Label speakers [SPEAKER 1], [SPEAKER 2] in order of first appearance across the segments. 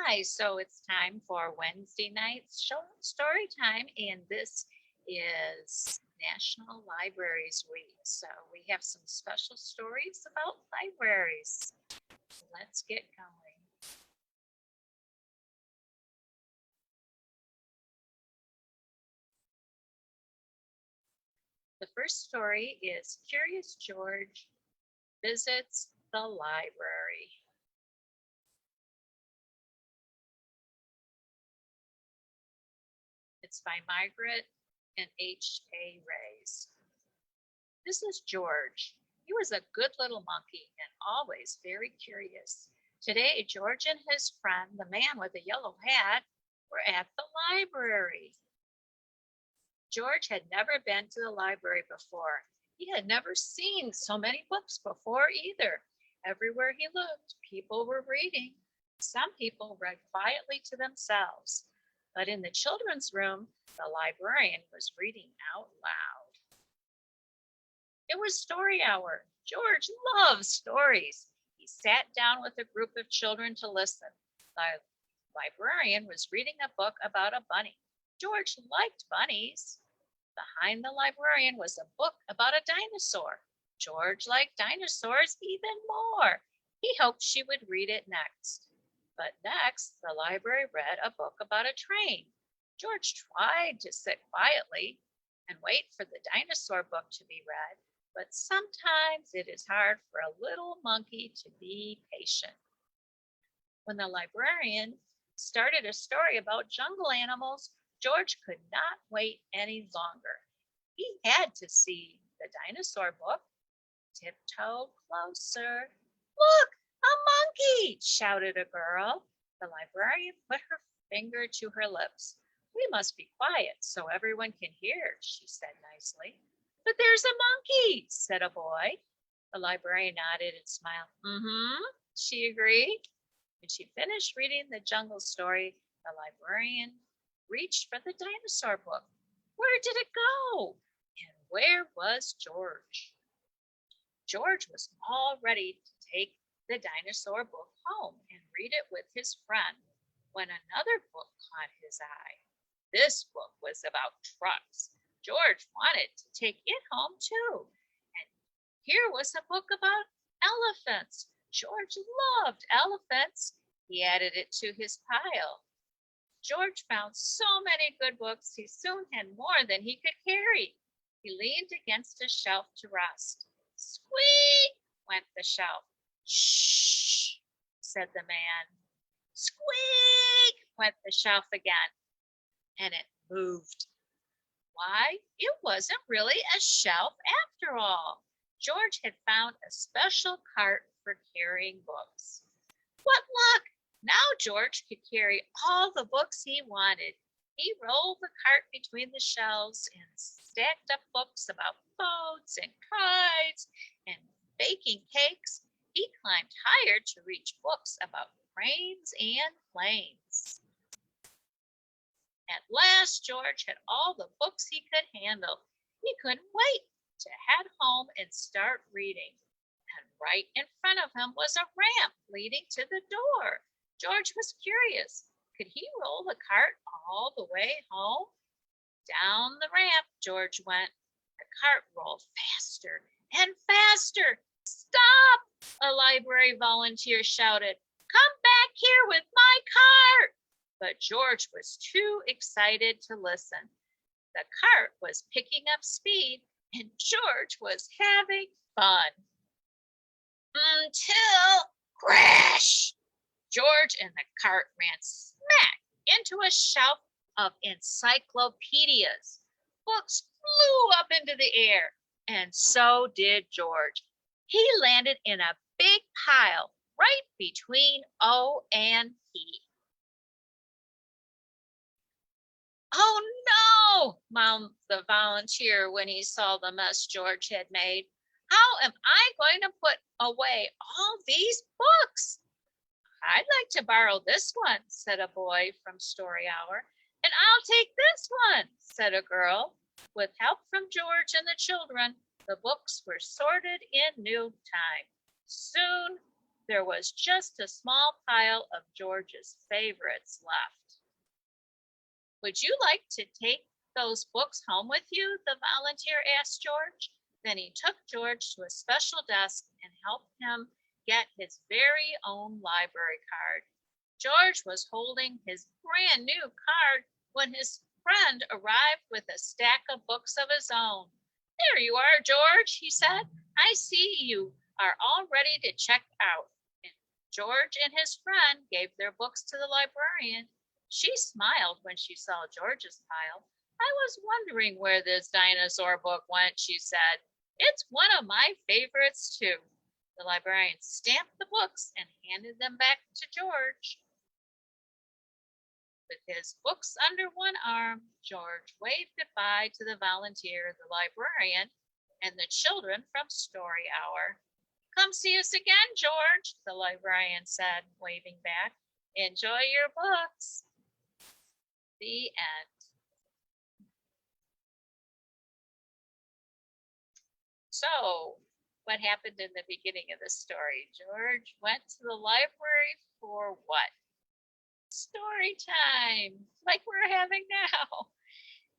[SPEAKER 1] Hi, so it's time for Wednesday night's show story time, and this is National Libraries Week. So we have some special stories about libraries. Let's get going. The first story is Curious George Visits the Library. It's by Margaret and H.A. Rays. This is George. He was a good little monkey and always very curious. Today, George and his friend, the man with the yellow hat, were at the library. George had never been to the library before. He had never seen so many books before either. Everywhere he looked, people were reading. Some people read quietly to themselves. But in the children's room, the librarian was reading out loud. It was story hour. George loves stories. He sat down with a group of children to listen. The librarian was reading a book about a bunny. George liked bunnies. Behind the librarian was a book about a dinosaur. George liked dinosaurs even more. He hoped she would read it next. But next, the library read a book about a train. George tried to sit quietly and wait for the dinosaur book to be read. But sometimes it is hard for a little monkey to be patient. When the librarian started a story about jungle animals, George could not wait any longer. He had to see the dinosaur book. Tiptoe closer. Look, a monkey, shouted a girl. The librarian put her finger to her lips. We must be quiet so everyone can hear, she said nicely. But there's a monkey, said a boy. The librarian nodded and smiled. She agreed. When she finished reading the jungle story, the librarian reached for the dinosaur book. Where did it go? And where was George? George was all ready to take the dinosaur book home and read it with his friend when another book caught his eye. This book was about trucks. George wanted to take it home too. And here was a book about elephants. George loved elephants. He added it to his pile. George found so many good books, he soon had more than he could carry. He leaned against a shelf to rest. Squeak, went the shelf. Shh, said the man. Squeak, went the shelf again. And it moved. Why, it wasn't really a shelf after all. George had found a special cart for carrying books. What luck! Now George could carry all the books he wanted. He rolled the cart between the shelves and stacked up books about boats and kites and baking cakes. He climbed higher to reach books about trains and planes. At last, George had all the books he could handle. He couldn't wait to head home and start reading. And right in front of him was a ramp leading to the door. George was curious. Could he roll the cart all the way home? Down the ramp George went. The cart rolled faster and faster. Stop! A library volunteer shouted. Come back here with my cart! But George was too excited to listen. The cart was picking up speed and George was having fun. Until crash! George and the cart ran smack into a shelf of encyclopedias. Books flew up into the air, and so did George. He landed in a big pile right between O and P. Oh no, moaned the volunteer when he saw the mess George had made. How am I going to put away all these books? I'd like to borrow this one, said a boy from Story Hour. And I'll take this one, said a girl. With help from George and the children, the books were sorted in no time. Soon there was just a small pile of George's favorites left. Would you like to take those books home with you? The volunteer asked George. Then he took George to a special desk and helped him get his very own library card. George was holding his brand new card when his friend arrived with a stack of books of his own. There you are, George, he said. I see you are all ready to check out. And George and his friend gave their books to the librarian. She smiled when she saw George's pile. I was wondering where this dinosaur book went, she said. It's one of my favorites, too. The librarian stamped the books and handed them back to George. With his books under one arm, George waved goodbye to the volunteer, the librarian, and the children from Story Hour. Come see us again, George, the librarian said, waving back. Enjoy your books. The end. So, what happened in the beginning of the story? George went to the library for what? Story time, like we're having now.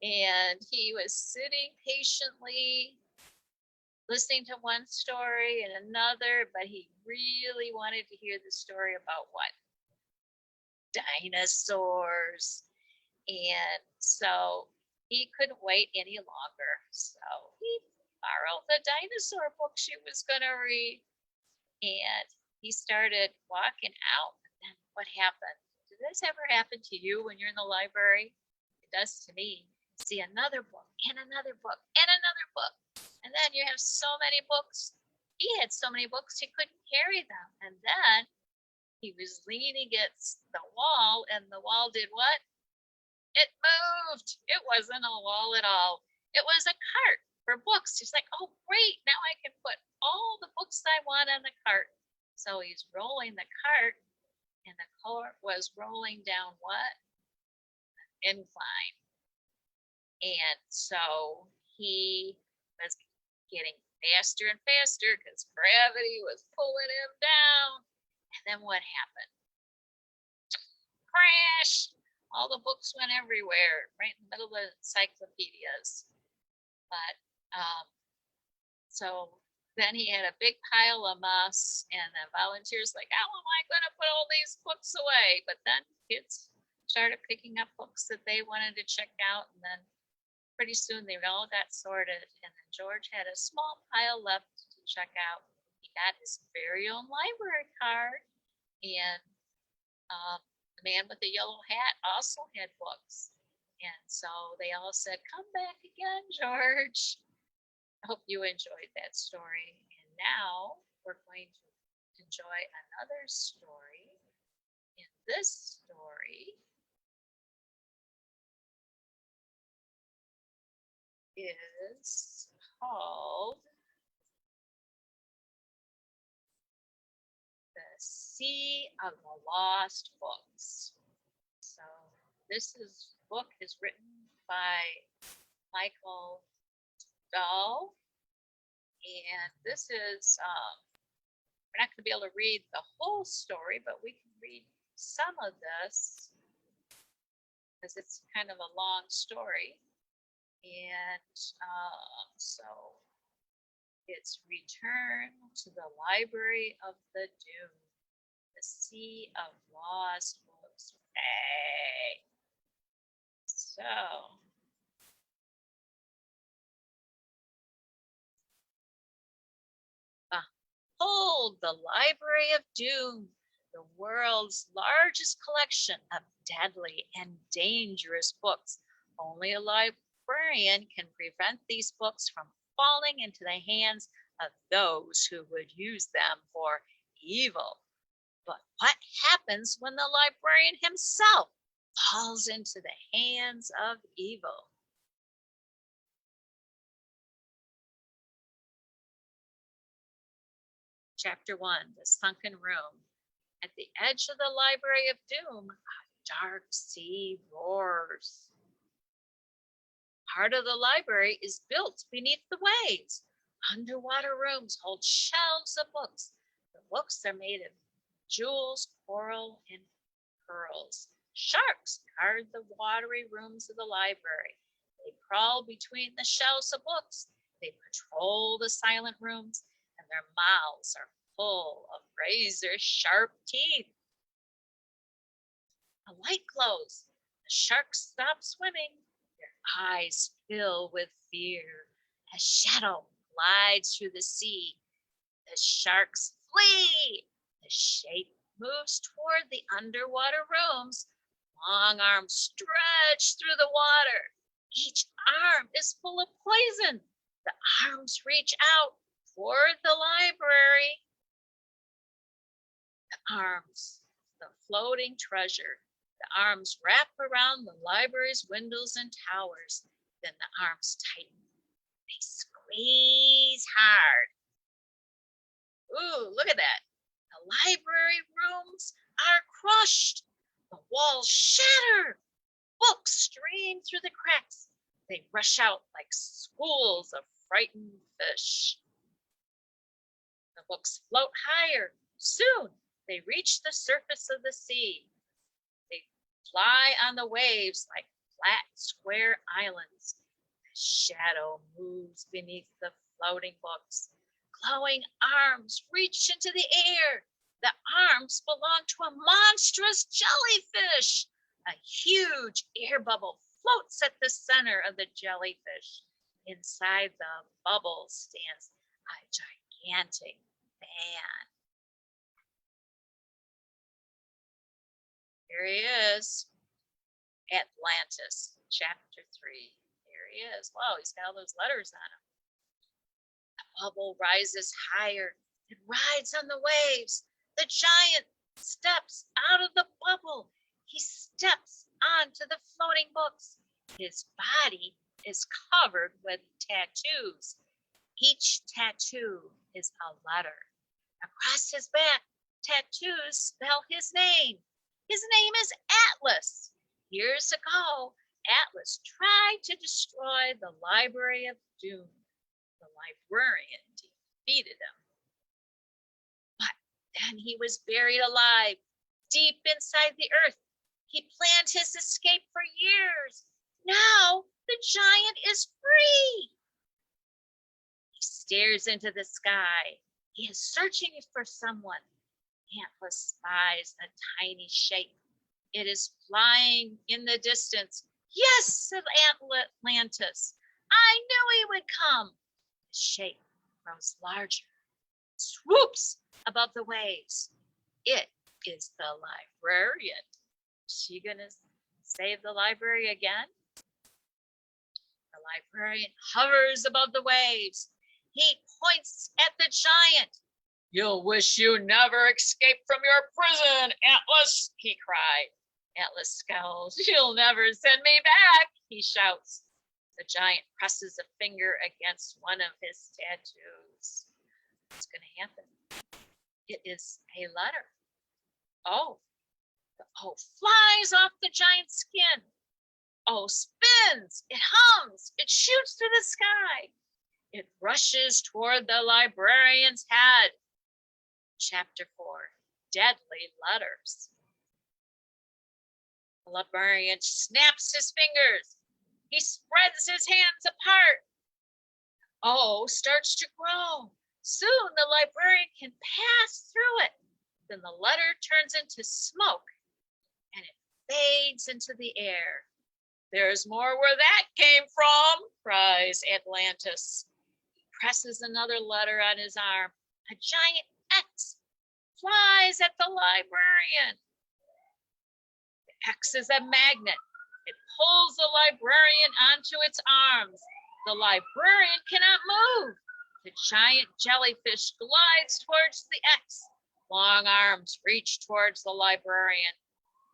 [SPEAKER 1] And he was sitting patiently, listening to one story and another, but he really wanted to hear the story about what? Dinosaurs. And so he couldn't wait any longer. So he borrowed the dinosaur book she was going to read. And he started walking out. And then what happened? Did this ever happen to you when you're in the library? It does to me. See another book and another book and another book. And then you have so many books. He had so many books he couldn't carry them. And then he was leaning against the wall, and the wall did what? It moved. It wasn't a wall at all. It was a cart for books. He's like, oh, great. Now I can put all the books I want on the cart. So he's rolling the cart, and the cart was rolling down what? An incline. And so he was getting faster and faster because gravity was pulling him down. And then what happened? Crash! All the books went everywhere, right in the middle of the encyclopedias. But so then he had a big pile of mess, and the volunteers like, how am I going to put all these books away? But then kids started picking up books that they wanted to check out, and then pretty soon they all got sorted, and then George had a small pile left to check out. He got his very own library card, and the man with the yellow hat also had books. And so they all said, come back again, George. I hope you enjoyed that story. And now we're going to enjoy another story. And this story is called The Sea of the Lost Books. So this book is written by Michael Dahl, and this is we're not going to be able to read the whole story, but we can read some of this because it's kind of a long story. And so it's Return to the Library of the Doom, the Sea of Lost Books. Hey. So behold the Library of Doom, the world's largest collection of deadly and dangerous books. Only a librarian can prevent these books from falling into the hands of those who would use them for evil. But what happens when the librarian himself falls into the hands of evil? Chapter 1, The Sunken Room. At the edge of the Library of Doom, a dark sea roars. Part of the library is built beneath the waves. Underwater rooms hold shelves of books. The books are made of jewels, coral, and pearls. Sharks guard the watery rooms of the library. They crawl between the shelves of books. They patrol the silent rooms, and their mouths are full of razor-sharp teeth. A light glows. The sharks stop swimming. Their eyes fill with fear. A shadow glides through the sea. The sharks flee. The shape moves toward the underwater rooms. Long arms stretch through the water. Each arm is full of poison. The arms reach out toward the library. The arms, the floating treasure. The arms wrap around the library's windows and towers. Then the arms tighten. They squeeze hard. Ooh, look at that. The library rooms are crushed. The walls shatter. Books stream through the cracks. They rush out like schools of frightened fish. The books float higher. Soon they reach the surface of the sea. They fly on the waves like flat, square islands. The shadow moves beneath the floating books. Glowing arms reach into the air. The arms belong to a monstrous jellyfish. A huge air bubble floats at the center of the jellyfish. Inside the bubble stands a gigantic man. Here he is, Atlantis, chapter 3. Here he is. Wow, he's got all those letters on him. The bubble rises higher. It rides on the waves. The giant steps out of the bubble. He steps onto the floating books. His body is covered with tattoos. Each tattoo is a letter. Across his back, tattoos spell his name. His name is Atlas. Years ago, Atlas tried to destroy the Library of Doom. The librarian defeated him. But then he was buried alive, deep inside the earth. He planned his escape for years. Now the giant is free. He stares into the sky. He is searching for someone. Atlas spies a tiny shape. It is flying in the distance. Yes, said Atlantis. I knew he would come. The shape grows larger, swoops above the waves. It is the librarian. Is she going to save the library again? The librarian hovers above the waves. He points at the giant. You'll wish you never escaped from your prison, Atlas, he cried. Atlas scowls. You'll never send me back, he shouts. The giant presses a finger against one of his tattoos. What's going to happen? It is a letter. Oh, flies off the giant's skin. Oh, spins. It hums. It shoots through the sky. It rushes toward the librarian's head. Chapter 4, Deadly Letters. The librarian snaps his fingers. He spreads his hands apart. O starts to grow. Soon the librarian can pass through it. Then the letter turns into smoke and it fades into the air. There's more where that came from, cries Atlantis. He presses another letter on his arm. A giant X flies at the librarian. The X is a magnet. It pulls the librarian onto its arms. The librarian cannot move. The giant jellyfish glides towards the X. Long arms reach towards the librarian.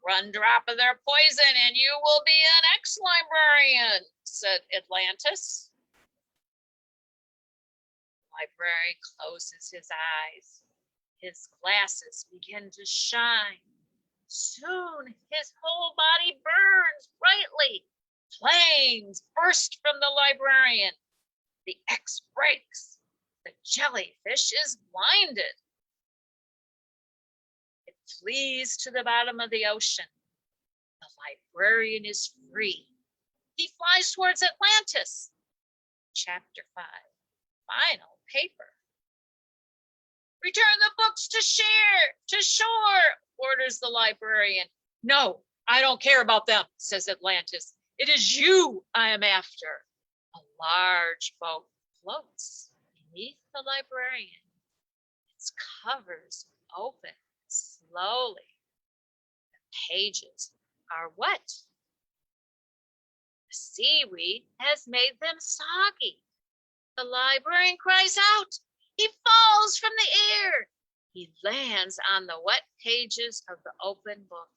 [SPEAKER 1] One drop of their poison and you will be an ex-librarian, said Atlantis. The librarian closes his eyes. His glasses begin to shine. Soon his whole body burns brightly. Flames burst from the librarian. The X breaks. The jellyfish is blinded. flees to the bottom of the ocean. The librarian is free. He flies towards Atlantis. Chapter 5, final paper. Return the books to shore, orders the librarian. No, I don't care about them, says Atlantis. It is you I am after. A large boat floats beneath the librarian. Its covers open slowly. The pages are wet. The seaweed has made them soggy. The librarian cries out. He falls from the air. He lands on the wet pages of the open book.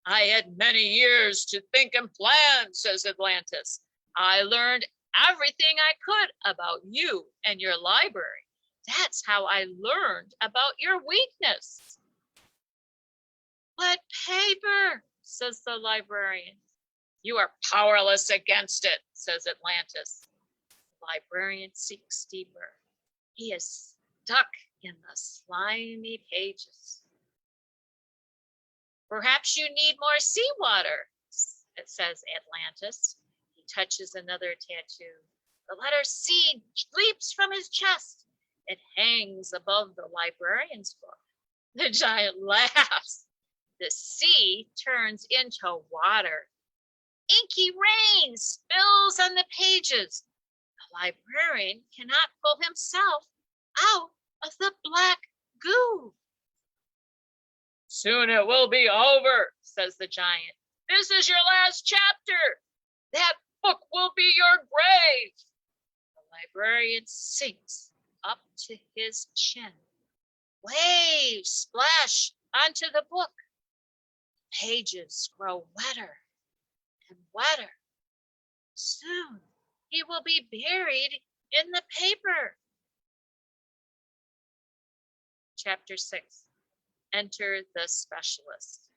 [SPEAKER 1] I had many years to think and plan, says Atlantis. I learned everything I could about you and your library. That's how I learned about your weakness. What paper, says the librarian. You are powerless against it, says Atlantis. The librarian sinks deeper. He is stuck in the slimy pages. Perhaps you need more seawater, says Atlantis. He touches another tattoo. The letter C leaps from his chest. It hangs above the librarian's book. The giant laughs. The sea turns into water. Inky rain spills on the pages. The librarian cannot pull himself out of the black goo. Soon it will be over, says the giant. This is your last chapter. That book will be your grave. The librarian sinks up to his chin. Waves splash onto the book. Pages grow wetter and wetter. Soon he will be buried in the paper. Chapter 6. Enter the specialist.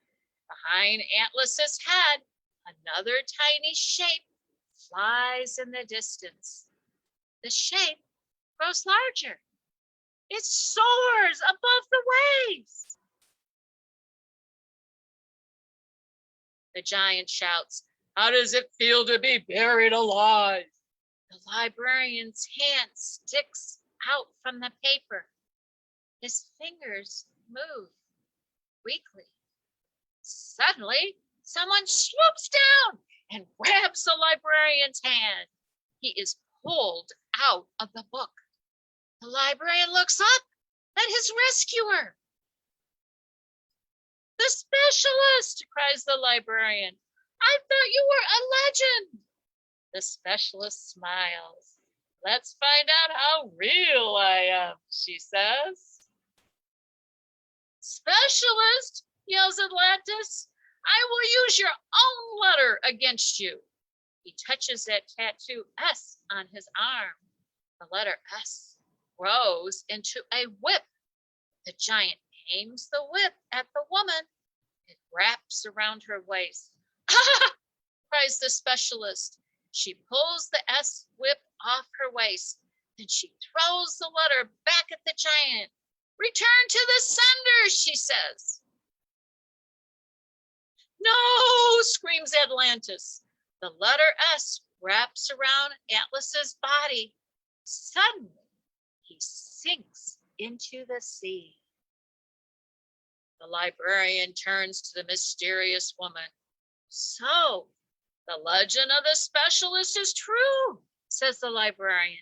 [SPEAKER 1] Behind Atlas's head, another tiny shape flies in the distance. The shape grows larger. It soars above the waves. The giant shouts, how does it feel to be buried alive? The librarian's hand sticks out from the paper. His fingers move weakly. Suddenly, someone swoops down and grabs the librarian's hand. He is pulled out of the book. The librarian looks up at his rescuer. The specialist, cries the librarian. I thought you were a legend. The specialist smiles. Let's find out how real I am, she says. Specialist, yells Atlantis. I will use your own letter against you. He touches that tattoo S on his arm. The letter S grows into a whip. The giant aims the whip at the woman. It wraps around her waist. Ah! Cries the specialist. She pulls the S whip off her waist. Then she throws the letter back at the giant. Return to the sender, she says. No, screams Atlantis. The letter S wraps around Atlas's body. Suddenly, he sinks into the sea. The librarian turns to the mysterious woman. So, the legend of the specialist is true, says the librarian.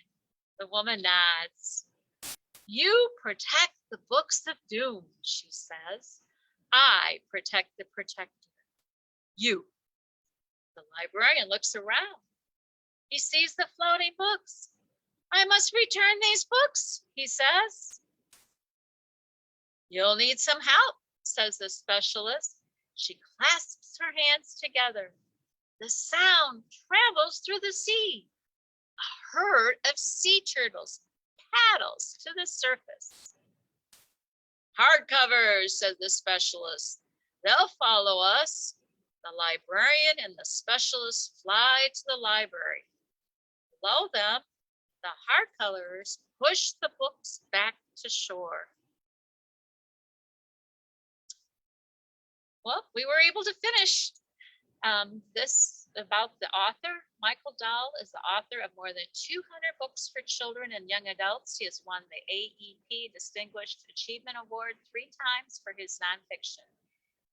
[SPEAKER 1] The woman nods. You protect the books of doom, she says. I protect the protector. You. The librarian looks around. He sees the floating books. I must return these books, he says. You'll need some help, says the specialist. She clasps her hands together. The sound travels through the sea. A herd of sea turtles paddles to the surface. Hardcovers, said the specialist. They'll follow us. The librarian and the specialist fly to the library. Below them, the hardcovers push the books back to shore. Well, we were able to finish. This about the author. Michael Dahl is the author of more than 200 books for children and young adults. He has won the AEP Distinguished Achievement Award 3 times for his nonfiction.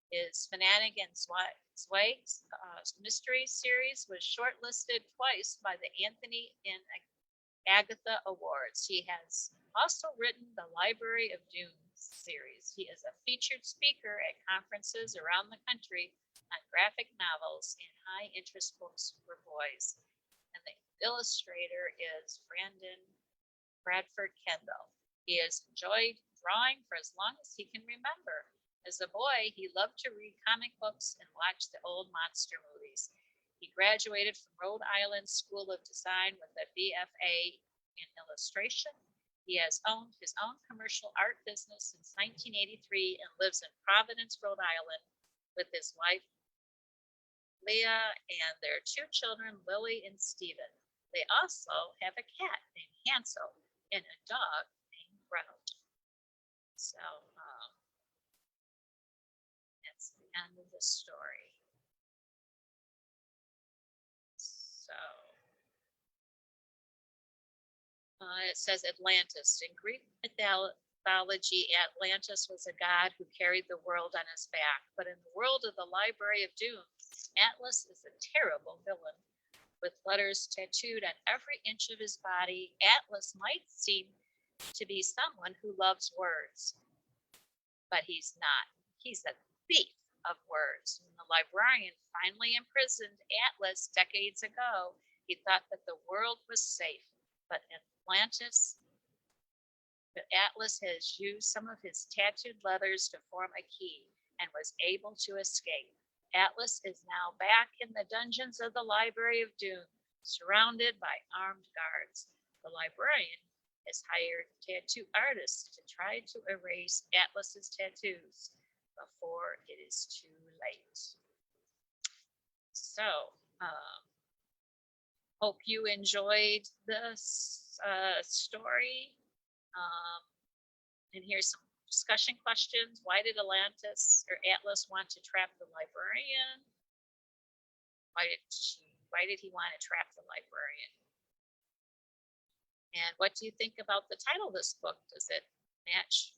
[SPEAKER 1] His Fanatigan's Way mystery series was shortlisted twice by the Anthony and Agatha Awards. He has also written the Library of Doom series. He is a featured speaker at conferences around the country on graphic novels and high interest books for boys. And the illustrator is Brandon Bradford Kendall. He has enjoyed drawing for as long as he can remember. As a boy, he loved to read comic books and watch the old monster movies. He graduated from Rhode Island School of Design with a BFA in illustration. He has owned his own commercial art business since 1983 and lives in Providence, Rhode Island with his wife, Leah, and their 2 children, Lily and Stephen. They also have a cat named Hansel and a dog named Gretel. So that's the end of the story. So it says Atlantis. In Greek mythology, Atlantis was a god who carried the world on his back. But in the world of the Library of Doom, Atlas is a terrible villain. With letters tattooed on every inch of his body, Atlas might seem to be someone who loves words. But he's not. He's a thief of words. When the librarian finally imprisoned Atlas decades ago, he thought that the world was safe. But Atlas has used some of his tattooed letters to form a key and was able to escape. Atlas is now back in the dungeons of the Library of Doom, surrounded by armed guards. The librarian has hired tattoo artists to try to erase Atlas's tattoos before it is too late. So, hope you enjoyed this story. And here's some discussion questions. Why did Atlas want to trap the librarian? Why did he want to trap the librarian? And what do you think about the title of this book? Does it match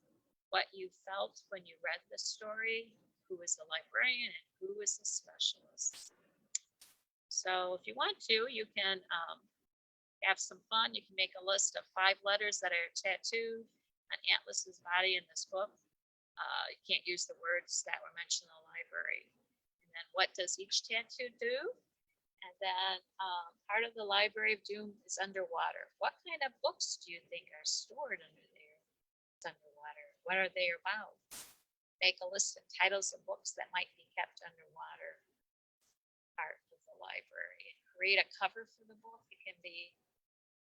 [SPEAKER 1] what you felt when you read the story? Who is the librarian and who is the specialist? So if you want to, you can have some fun. You can make a list of 5 letters that are tattooed on Atlas's body in this book. You can't use the words that were mentioned in the library. And then what does each tattoo do? And then part of the Library of Doom is underwater. What kind of books do you think are stored under there? It's underwater. What are they about? Make a list of titles of books that might be kept underwater. Part of the library. And create a cover for the book. It can be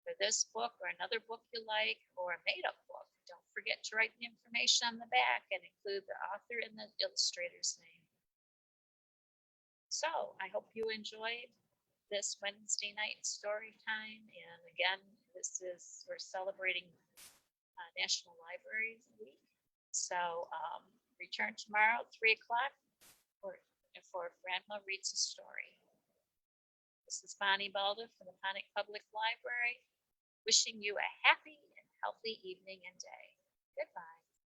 [SPEAKER 1] for this book or another book you like, or a made-up book. Don't forget to write the information on the back and include the author and the illustrator's name. So I hope you enjoyed this Wednesday night story time. And again, we're celebrating National Library Week. So return tomorrow at 3 o'clock for Grandma Reads a Story. This is Bonnie Balda from the Ponic Public Library, wishing you a happy and healthy evening and day. Goodbye.